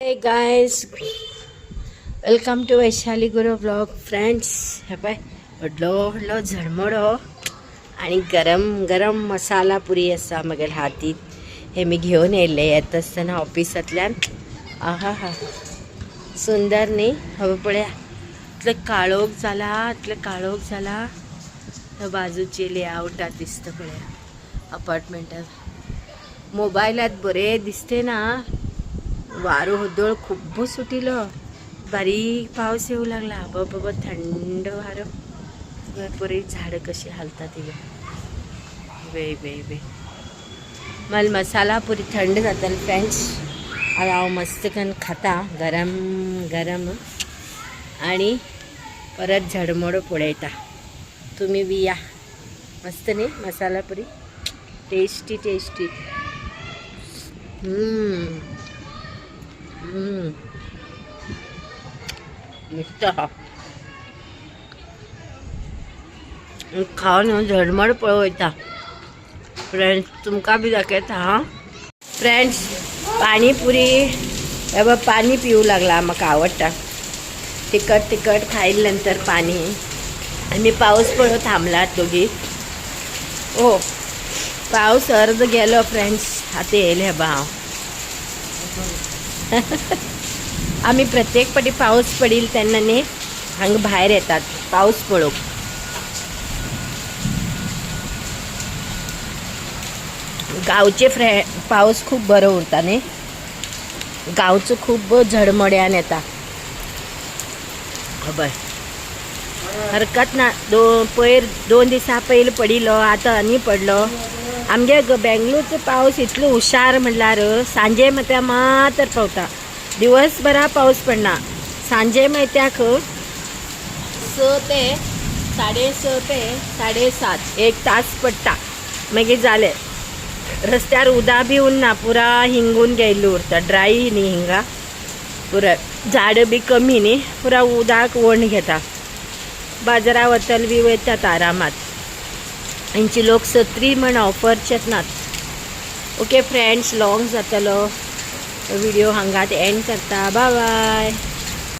Hey guys, welcome to Vaishali Guru blog. Friends, हे पाय व्हडलो झळमळो आणि गरम गरम मसाला पुरी असा मगेल हातीत. हे मी घेऊन येले येत असताना ऑफिसातल्यान. आहा हा सुंदर न्ही. हवं पळया इतलं काळोख झाला. बाजूचे लेआउटात दिसतं पळया अपार्टमेंटात. मोबाईलात बरे दिसते ना. वारो होदळ खूप सुटिलो. बारीक पाऊस येऊ लागला. बाबा थंड वारं. बरी झाडं कशी हालतात वे मला मसाला पुरी थंड जाताल फ्रेंड्स. हांव मस्त करून खाता गरम गरम आणि परत झडमड पळयता. तुम्ही बी या. मस्त न्ही मसाला पुरी. टेस्टी मस्त खाऊन झडमड पळवता. फ्रेंड्स तुमका बी दाखयता हा. फ्रेंड्स पाणीपुरी बाबा पाणी पिऊ लागला. म्हाका आवडटा तिखट खायल्यानंतर पाणी. आणि पाऊस पळो थांबला दोघी. ओ पाऊस अर्ध गेलो फ्रेंड्स. आता येयले बा हांव. आम्ही प्रत्येक पटी पाऊस पडील तेन्ना न्ही हांगा भायर येतात पाऊस पळोवंक. गांवचे पाऊस खूप बरो उरता न्ही. गांवचो खूप झडमड्यान येता. खबर हरकत ना. दोन दिसा पयलीं पडिलो आतां आनी पडलो. आमगे बेंगलोरचो पावस इतलो हुशार म्हणल्यार सांजे मात्या मात्र पावता. दिवसभरा पाऊस पडना. सांजे मात्याक 6 ते 6:30 ते 7:30 एक तास पडटा. मागीर जालें. रस्त्यार उदक बी उरना. पुरा हिंगून गेल्ली उरता. ड्राय न्ही हिंगा पुरा. झाडां बी कमी न्ही. पुरा उदक वण घेता. बाजारा वतल बी वयतात आरामात. हांची लोक सत्री म्हण ऑफरचेत नात. ओके फ्रेंड्स लॉंग जातलो व्हिडिओ हांगात एंड करता. Bye bye.